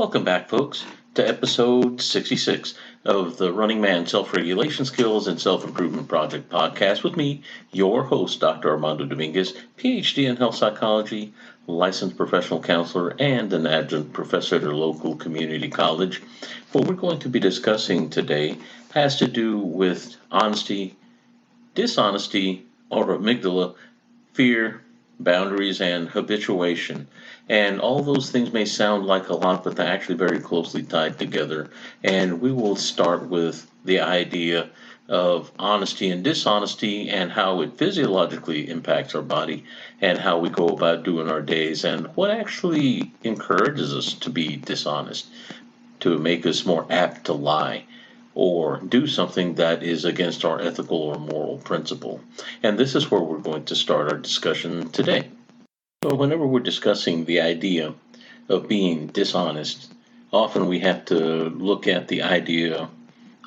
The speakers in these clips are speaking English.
Welcome back, folks, to episode 66 of the Running Man Self-Regulation Skills and Self-Improvement Project podcast with me, your host, Dr. Armando Dominguez, PhD in health psychology, licensed professional counselor, and an adjunct professor at a local community college. What we're going to be discussing today has to do with honesty, dishonesty, or amygdala, fear, boundaries, and habituation. And all those things may sound like a lot, but they're actually very closely tied together. And we will start with the idea of honesty and dishonesty and how it physiologically impacts our body and how we go about doing our days and what actually encourages us to be dishonest, to make us more apt to lie or do something that is against our ethical or moral principle. And this is where we're going to start our discussion today. So whenever we're discussing the idea of being dishonest, often we have to look at the idea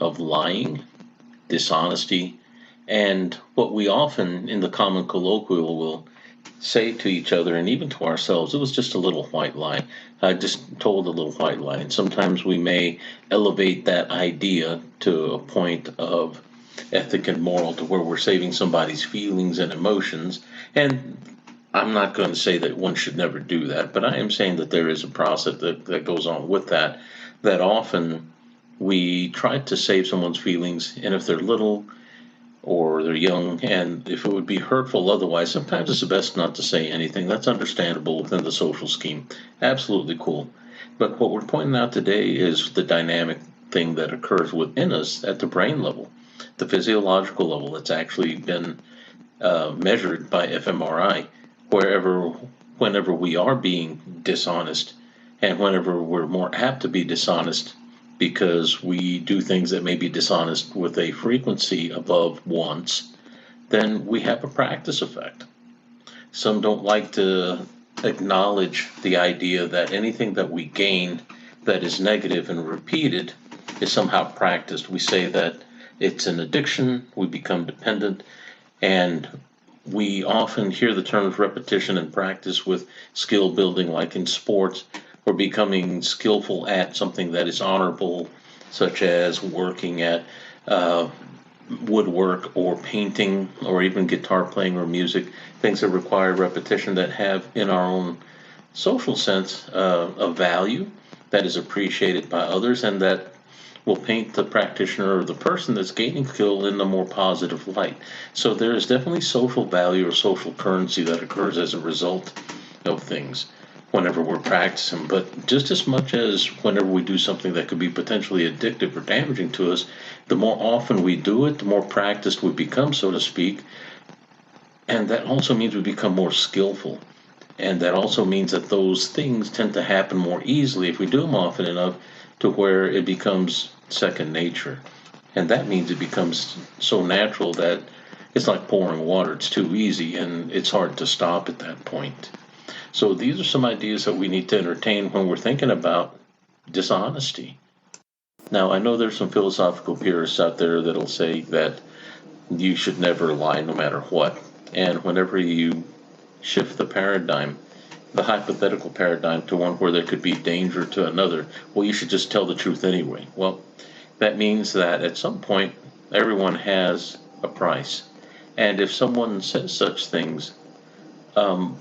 of lying, dishonesty, and what we often in the common colloquial will say to each other and even to ourselves, it was just a little white lie. I just told a little white lie. And sometimes we may elevate that idea to a point of ethic and moral to where we're saving somebody's feelings and emotions. And I'm not going to say that one should never do that, but I am saying that there is a process that goes on with that often we try to save someone's feelings, and if they're little or they're young, and if it would be hurtful otherwise, sometimes it's best not to say anything. That's understandable within the social scheme. Absolutely cool. But what we're pointing out today is the dynamic thing that occurs within us at the brain level, the physiological level that's actually been measured by fMRI, whenever we are being dishonest and whenever we're more apt to be dishonest because we do things that may be dishonest with a frequency above once, then we have a practice effect. Some don't like to acknowledge the idea that anything that we gain that is negative and repeated is somehow practiced. We say that it's an addiction, we become dependent, and we often hear the terms repetition and practice with skill building, like in sports, or becoming skillful at something that is honorable, such as working at woodwork or painting or even guitar playing or music, things that require repetition that have, in our own social sense, a value that is appreciated by others and that will paint the practitioner or the person that's gaining skill in a more positive light. So there is definitely social value or social currency that occurs as a result of things whenever we're practicing. But just as much as whenever we do something that could be potentially addictive or damaging to us, the more often we do it, the more practiced we become, so to speak. And that also means we become more skillful. And that also means that those things tend to happen more easily if we do them often enough to where it becomes second nature. And that means it becomes so natural that it's like pouring water. It's too easy and it's hard to stop at that point. So these are some ideas that we need to entertain when we're thinking about dishonesty. Now, I know there's some philosophical purists out there that'll say that you should never lie no matter what. And whenever you shift the paradigm, the hypothetical paradigm, to one where there could be danger to another, well, you should just tell the truth anyway. Well, that means that at some point, everyone has a price. And if someone says such things,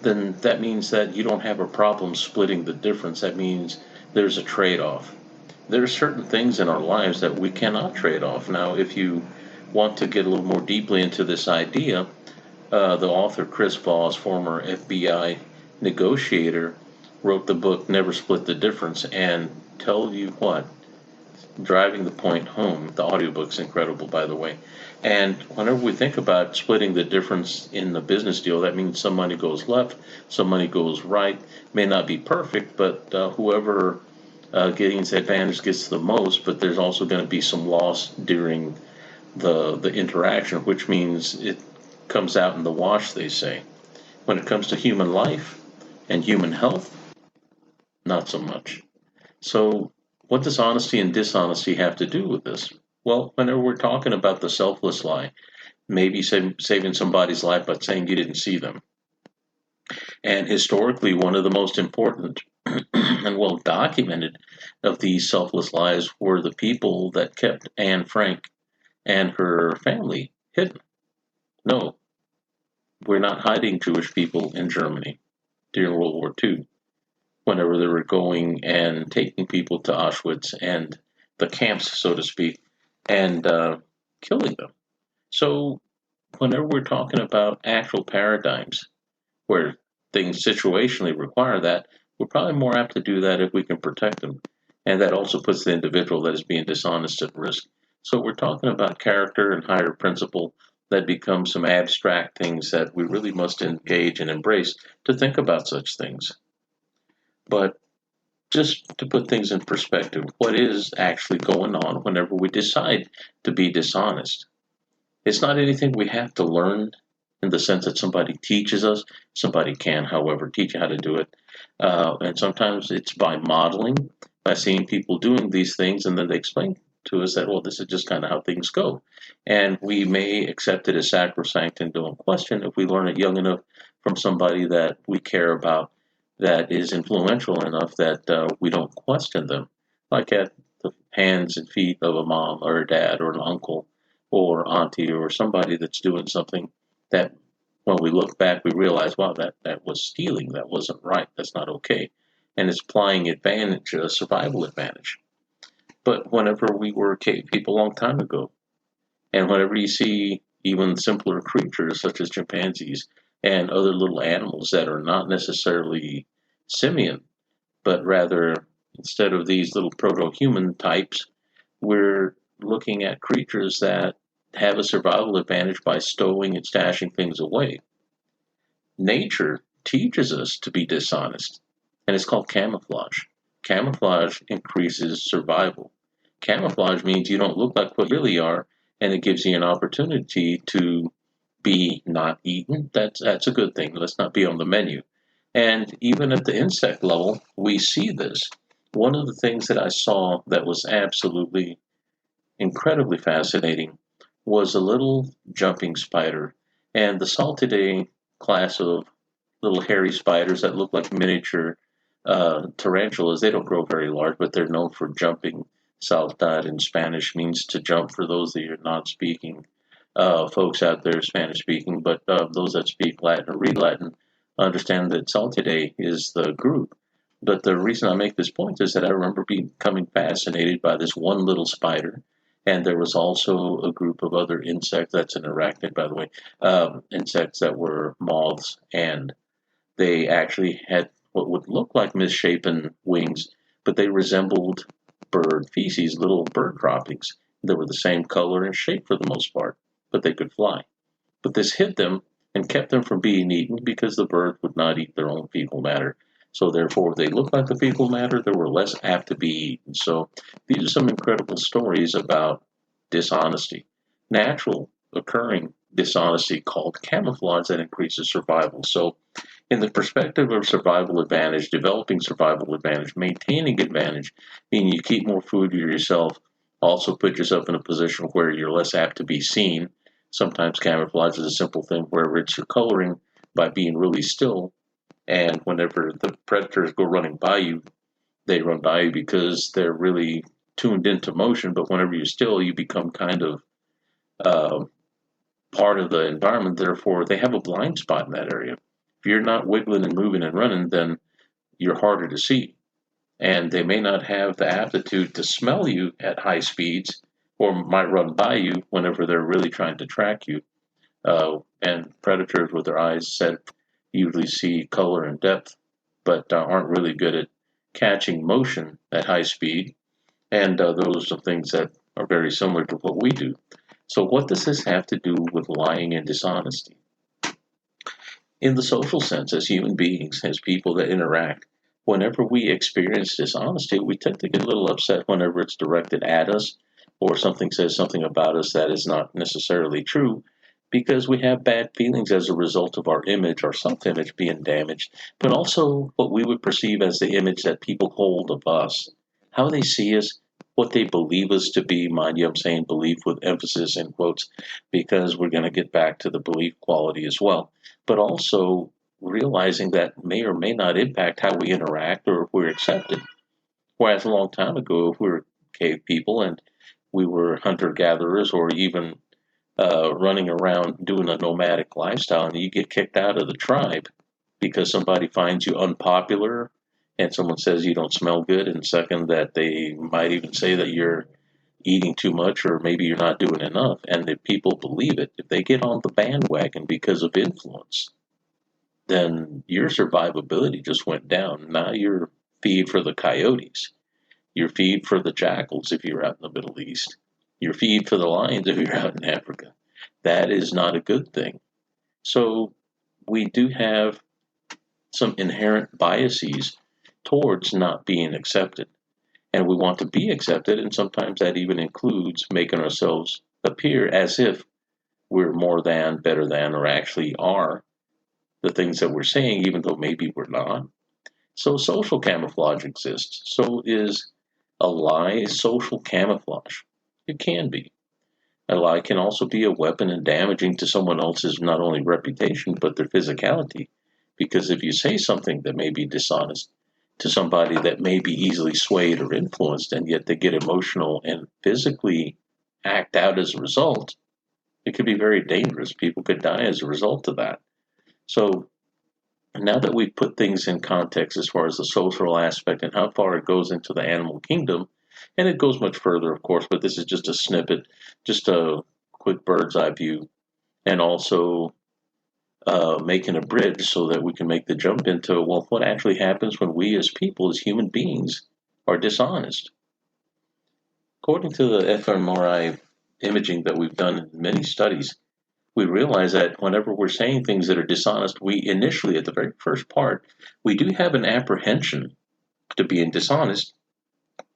then that means that you don't have a problem splitting the difference. That means there's a trade-off. There are certain things in our lives that we cannot trade off. Now, if you want to get a little more deeply into this idea, the author Chris Voss, former FBI negotiator, wrote the book Never Split the Difference, and tell you what, driving the point home. The audiobook's incredible, by the way. And whenever we think about splitting the difference in the business deal, that means some money goes left, some money goes right. May not be perfect, but whoever gains the advantage gets the most, but there's also going to be some loss during the interaction, which means it comes out in the wash, they say. When it comes to human life and human health, not so much. So what does honesty and dishonesty have to do with this? Well, whenever we're talking about the selfless lie, maybe saving somebody's life by saying you didn't see them. And historically, one of the most important and well documented of these selfless lies were the people that kept Anne Frank and her family hidden. No, we're not hiding Jewish people in Germany during World War II, whenever they were going and taking people to Auschwitz and the camps, so to speak, and killing them. So, whenever we're talking about actual paradigms where things situationally require that, we're probably more apt to do that if we can protect them. And that also puts the individual that is being dishonest at risk. So we're talking about character and higher principle that become some abstract things that we really must engage and embrace to think about such things. But just to put things in perspective, what is actually going on whenever we decide to be dishonest? It's not anything we have to learn in the sense that somebody teaches us. Somebody can, however, teach you how to do it. And sometimes it's by modeling, by seeing people doing these things, and then they explain to us that, well, this is just kind of how things go. And we may accept it as sacrosanct and don't question if we learn it young enough from somebody that we care about, that is influential enough that we don't question them, like at the hands and feet of a mom or a dad or an uncle or auntie or somebody that's doing something that when we look back, we realize, wow, that was stealing. That wasn't right. That's not okay. And it's applying advantage, a survival advantage. But whenever we were cave people a long time ago, and whenever you see even simpler creatures such as chimpanzees and other little animals that are not necessarily simian, but rather instead of these little proto-human types, we're looking at creatures that have a survival advantage by stowing and stashing things away. Nature teaches us to be dishonest, and it's called camouflage. Camouflage increases survival. Camouflage means you don't look like what you really are, and it gives you an opportunity to be not eaten. That's a good thing. Let's not be on the menu. And even at the insect level, we see this. One of the things that I saw that was absolutely incredibly fascinating was a little jumping spider. And the Saltidae class of little hairy spiders that look like miniature tarantulas, they don't grow very large, but they're known for jumping. Saltad in Spanish means to jump for those that are not speaking. Folks out there Spanish speaking, but those that speak Latin or read Latin understand that Saltidae is the group. But the reason I make this point is that I remember becoming fascinated by this one little spider. And there was also a group of other insects, that's an arachnid, by the way, insects that were moths, and they actually had what would look like misshapen wings, but they resembled bird feces, little bird droppings. They were the same color and shape for the most part, but they could fly. But this hid them and kept them from being eaten because the birds would not eat their own fecal matter. So therefore, if they looked like the fecal matter, they were less apt to be eaten. So these are some incredible stories about dishonesty, natural occurring dishonesty called camouflage that increases survival. So in the perspective of survival advantage, developing survival advantage, maintaining advantage, meaning you keep more food for yourself, also put yourself in a position where you're less apt to be seen. Sometimes camouflage is a simple thing where it's your coloring by being really still. And whenever the predators go running by you, they run by you because they're really tuned into motion. But whenever you're still, you become kind of uh, part of the environment. Therefore, they have a blind spot in that area. If you're not wiggling and moving and running, then you're harder to see. And they may not have the aptitude to smell you at high speeds or might run by you whenever they're really trying to track you. And predators with their eyes set usually see color and depth, but aren't really good at catching motion at high speed. And those are things that are very similar to what we do. So, what does this have to do with lying and dishonesty? In the social sense, as human beings, as people that interact, whenever we experience dishonesty, we tend to get a little upset whenever it's directed at us or something says something about us that is not necessarily true because we have bad feelings as a result of our image, our self image being damaged, but also what we would perceive as the image that people hold of us, how they see us, what they believe us to be. Mind you, I'm saying belief with emphasis in quotes because we're going to get back to the belief quality as well, but also realizing that may or may not impact how we interact or if we're accepted. Whereas a long time ago, if we were cave people and we were hunter-gatherers or even running around doing a nomadic lifestyle, and you get kicked out of the tribe because somebody finds you unpopular and someone says you don't smell good, and second, that they might even say that you're eating too much or maybe you're not doing enough, and if people believe it, if they get on the bandwagon because of influence, then your survivability just went down. Now you're feed for the coyotes. You're feed for the jackals if you're out in the Middle East. You're feed for the lions if you're out in Africa. That is not a good thing. So we do have some inherent biases towards not being accepted. And we want to be accepted, and sometimes that even includes making ourselves appear as if we're more than, better than, or actually are the things that we're saying, even though maybe we're not. So social camouflage exists. So is a lie social camouflage. It can be. A lie can also be a weapon and damaging to someone else's not only reputation, but their physicality. Because if you say something that may be dishonest to somebody that may be easily swayed or influenced, and yet they get emotional and physically act out as a result, it could be very dangerous. People could die as a result of that. So now that we've put things in context as far as the social aspect and how far it goes into the animal kingdom, and it goes much further, of course, but this is just a snippet, just a quick bird's eye view, and also making a bridge so that we can make the jump into, well, what actually happens when we as people, as human beings, are dishonest. According to the fMRI imaging that we've done in many studies, we realize that whenever we're saying things that are dishonest, we initially, at the very first part, we do have an apprehension to being dishonest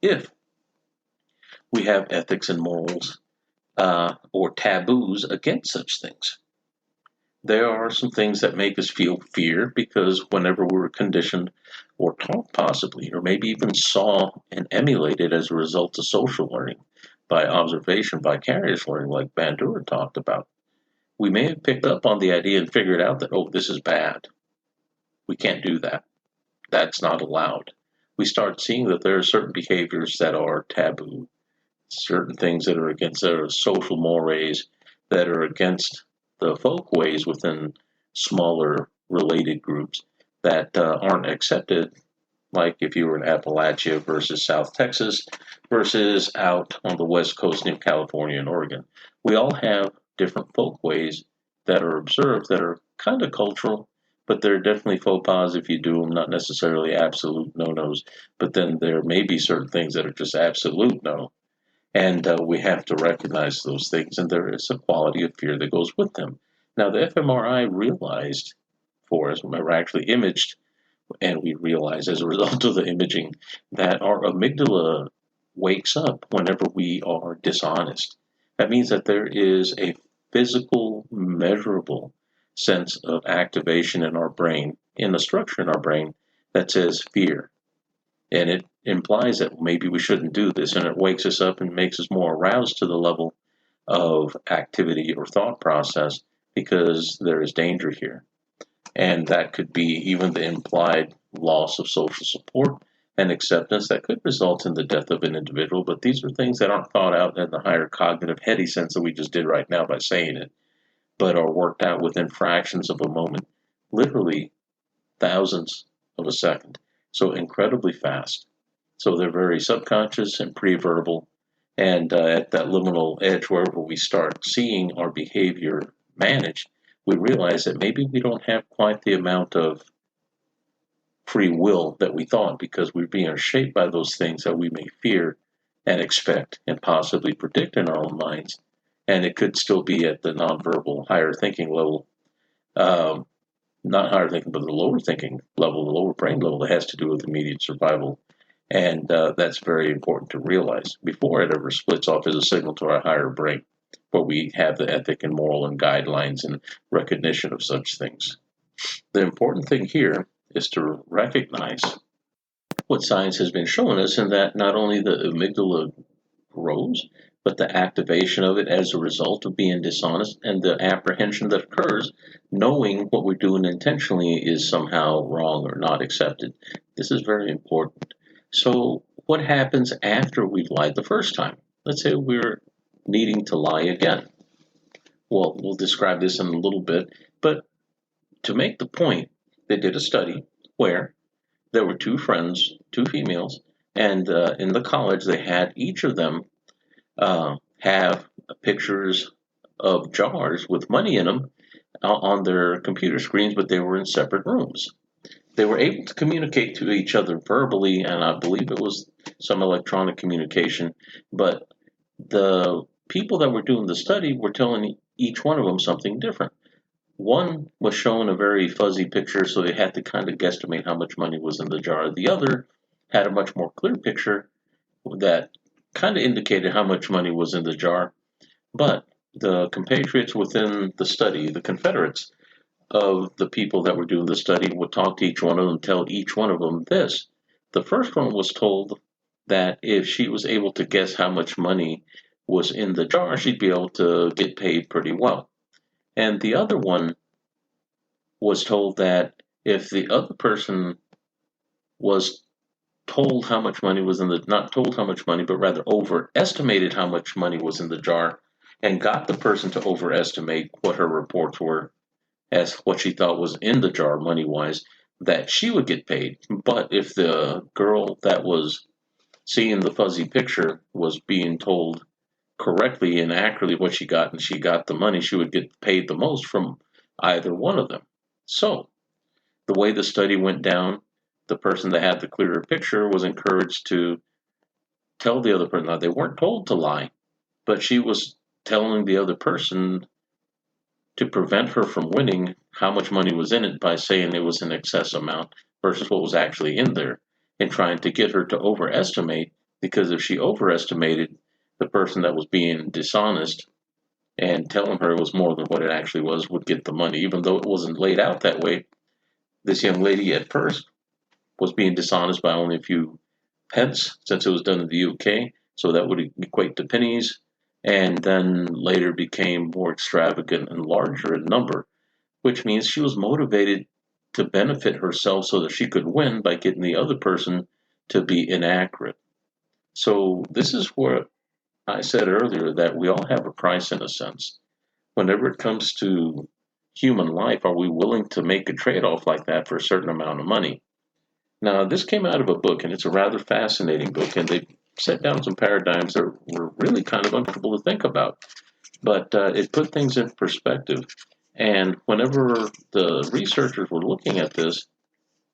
if we have ethics and morals or taboos against such things. There are some things that make us feel fear because whenever we were conditioned or taught possibly, or maybe even saw and emulated as a result of social learning by observation, vicarious learning like Bandura talked about, we may have picked up on the idea and figured out that, oh, this is bad. We can't do that. That's not allowed. We start seeing that there are certain behaviors that are taboo, certain things that are against our social mores, that are against the folk ways within smaller related groups that aren't accepted, like if you were in Appalachia versus South Texas versus out on the West Coast near California and Oregon. We all have different folk ways that are observed that are kind of cultural, but they're definitely faux pas if you do them, not necessarily absolute no-nos, but then there may be certain things that are just absolute no. And we have to recognize those things, and there is a quality of fear that goes with them. Now, the fMRI realized for us, when we were actually imaged, and we realize as a result of the imaging that our amygdala wakes up whenever we are dishonest. That means that there is a physical, measurable sense of activation in our brain, in the structure in our brain, that says fear. And it implies that maybe we shouldn't do this, and it wakes us up and makes us more aroused to the level of activity or thought process because there is danger here. And that could be even the implied loss of social support and acceptance that could result in the death of an individual. But these are things that aren't thought out in the higher cognitive, heady sense that we just did right now by saying it, but are worked out within fractions of a moment, literally thousands of a second. So incredibly fast. So they're very subconscious and pre-verbal. And at that liminal edge, wherever we start seeing our behavior managed, we realize that maybe we don't have quite the amount of free will that we thought because we're being shaped by those things that we may fear and expect and possibly predict in our own minds. And it could still be at the nonverbal, higher thinking level, not higher thinking, but the lower thinking level, the lower brain level that has to do with immediate survival. And that's very important to realize before it ever splits off as a signal to our higher brain, where we have the ethic and moral and guidelines and recognition of such things. The important thing here is to recognize what science has been showing us, and that not only the amygdala grows, but the activation of it as a result of being dishonest and the apprehension that occurs knowing what we're doing intentionally is somehow wrong or not accepted. This is very important. So what happens after we've lied the first time? Let's say we're needing to lie again. Well, we'll describe this in a little bit, but to make the point, they did a study where there were two friends, two females, and in the college they had each of them have pictures of jars with money in them on their computer screens, but they were in separate rooms. They were able to communicate to each other verbally, and I believe it was some electronic communication, but the people that were doing the study were telling each one of them something different. One was shown a very fuzzy picture, so they had to kind of guesstimate how much money was in the jar. The other had a much more clear picture that kind of indicated how much money was in the jar. But the compatriots within the study, the Confederates of the people that were doing the study, would talk to each one of them, tell each one of them this. The first one was told that if she was able to guess how much money was in the jar, she'd be able to get paid pretty well. And the other one was told that if the other person was told how much money was in the, not told how much money, but rather overestimated how much money was in the jar and got the person to overestimate what her reports were as what she thought was in the jar money wise, that she would get paid. But if the girl that was seeing the fuzzy picture was being told correctly and accurately what she got and she got the money, she would get paid the most from either one of them. So the way the study went down, the person that had the clearer picture was encouraged to tell the other person. Now, they weren't told to lie, but she was telling the other person to prevent her from winning how much money was in it by saying it was an excess amount versus what was actually in there, and trying to get her to overestimate, because if she overestimated, the person that was being dishonest and telling her it was more than what it actually was would get the money, even though it wasn't laid out that way. This young lady at first was being dishonest by only a few pence, since it was done in the UK, so that would equate to pennies, and then later became more extravagant and larger in number, which means she was motivated to benefit herself so that she could win by getting the other person to be inaccurate. So this is where I said earlier that we all have a price in a sense. Whenever it comes to human life, are we willing to make a trade-off like that for a certain amount of money? Now, this came out of a book, and it's a rather fascinating book, and they set down some paradigms that were really kind of uncomfortable to think about. But it put things in perspective. And whenever the researchers were looking at this,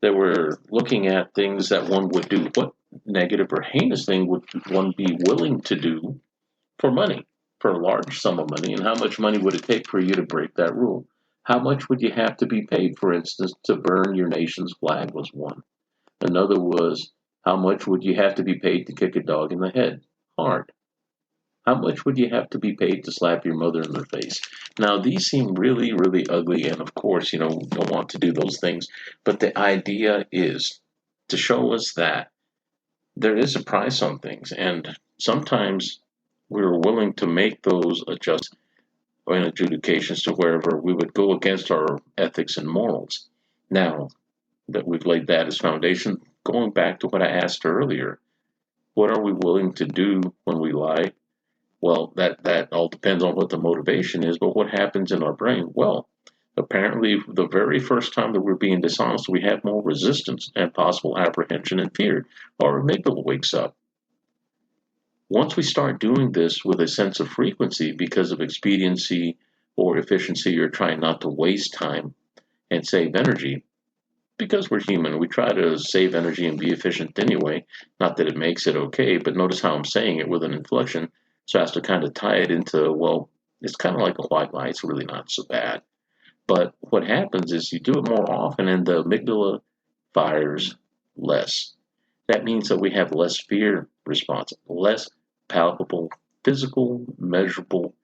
they were looking at things that one would do. What negative or heinous thing would one be willing to do for money, for a large sum of money? And how much money would it take for you to break that rule? How much would you have to be paid, for instance, to burn your nation's flag was one. Another was, how much would you have to be paid to kick a dog in the head? Hard. How much would you have to be paid to slap your mother in the face? Now, these seem really, really ugly, and of course, we don't want to do those things. But the idea is to show us that there is a price on things, and sometimes we're willing to make those adjustments and adjudications to wherever we would go against our ethics and morals. Now that we've laid that as foundation, going back to what I asked earlier, what are we willing to do when we lie? Well, that all depends on what the motivation is, but what happens in our brain? Well, apparently, the very first time that we're being dishonest, we have more resistance and possible apprehension and fear. Our amygdala wakes up. Once we start doing this with a sense of frequency because of expediency or efficiency, or trying not to waste time and save energy, because we're human, we try to save energy and be efficient anyway. Not that it makes it okay, but notice how I'm saying it with an inflection, so as to kind of tie it into, well, it's kind of like a white lie. It's really not so bad. But what happens is you do it more often and the amygdala fires less. That means that we have less fear response, less palpable, physical, measurable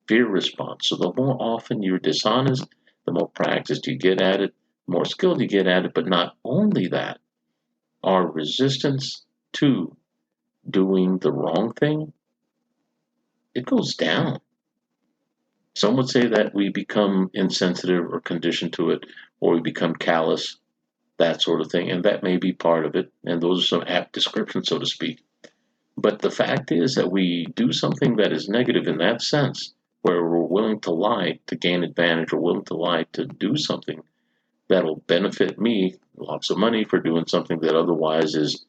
fear response. So the more often you're dishonest, the more practiced you get at it, the more skilled you get at it. But not only that, our resistance to doing the wrong thing, it goes down. Some would say that we become insensitive or conditioned to it, or we become callous. that sort of thing. And that may be part of it. And those are some apt descriptions, so to speak. But the fact is that we do something that is negative in that sense, where we're willing to lie to gain advantage or willing to lie to do something that'll benefit me lots of money for doing something that otherwise is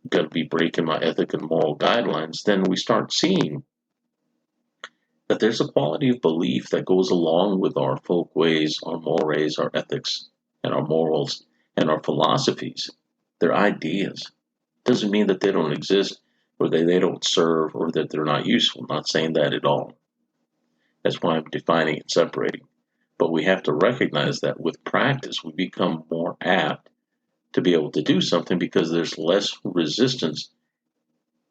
going to be breaking my ethic and moral guidelines, then we start seeing that there's a quality of belief that goes along with our folk ways, our mores, our ethics, and our morals, and our philosophies. They're ideas. Doesn't mean that they don't exist, or that they don't serve, or that they're not useful. I'm not saying that at all. That's why I'm defining and separating. But we have to recognize that with practice, we become more apt to be able to do something because there's less resistance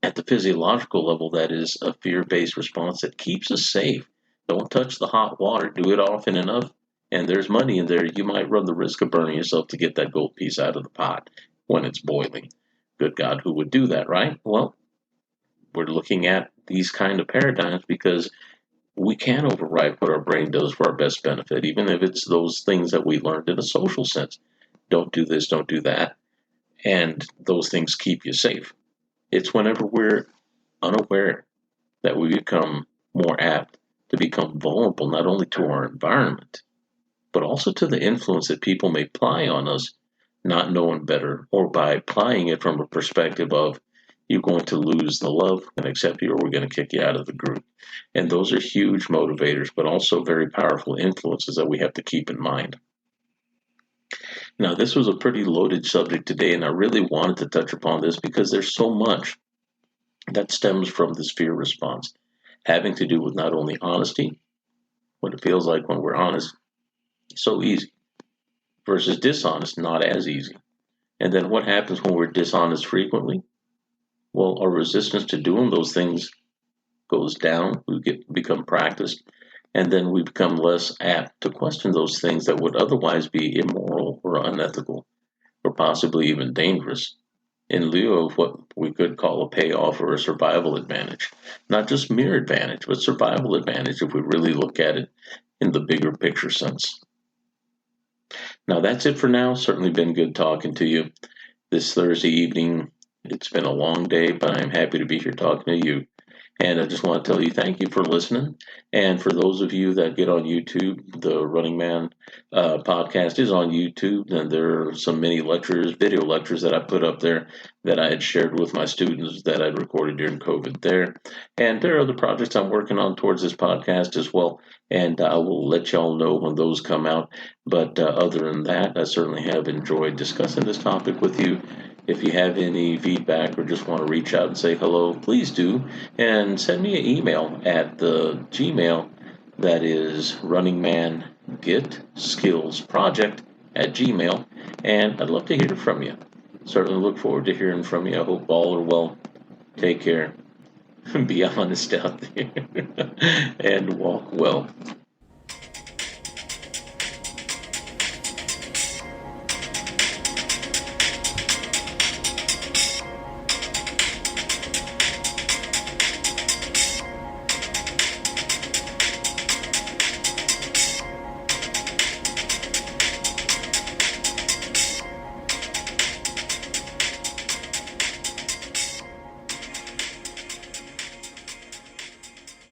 at the physiological level. That is a fear-based response that keeps us safe. Don't touch the hot water. Do it often enough, and there's money in there. You might run the risk of burning yourself to get that gold piece out of the pot when it's boiling. Good God, who would do that, right? Well, we're looking at these kind of paradigms because we can override what our brain does for our best benefit, even if it's those things that we learned in a social sense. Don't do this, don't do that. And those things keep you safe. It's whenever we're unaware that we become more apt to become vulnerable not only to our environment, but also to the influence that people may apply on us, not knowing better, or by applying it from a perspective of you're going to lose the love and accept you, or we're going to kick you out of the group. And those are huge motivators, but also very powerful influences that we have to keep in mind. Now, this was a pretty loaded subject today, and I really wanted to touch upon this because there's so much that stems from this fear response, having to do with not only honesty, what it feels like when we're honest, so easy, versus dishonest, not as easy. And then what happens when we're dishonest frequently? Well, our resistance to doing those things goes down. We become practiced, and then we become less apt to question those things that would otherwise be immoral or unethical, or possibly even dangerous, in lieu of what we could call a payoff or a survival advantage. Not just mere advantage, but survival advantage if we really look at it in the bigger picture sense. Now, that's it for now. Certainly been good talking to you this Thursday evening. It's been a long day, but I'm happy to be here talking to you. And I just want to tell you thank you for listening. And for those of you that get on YouTube, the Running Man podcast is on YouTube. And there are some mini lectures, video lectures that I put up there that I had shared with my students that I'd recorded during COVID there. And there are other projects I'm working on towards this podcast as well. And I will let y'all know when those come out. But other than that, I certainly have enjoyed discussing this topic with you. If you have any feedback or just want to reach out and say hello, please do. And send me an email at the Gmail that is runningmangetskillsproject@gmail. And I'd love to hear from you. Certainly look forward to hearing from you. I hope all are well. Take care. Be honest out there and walk well.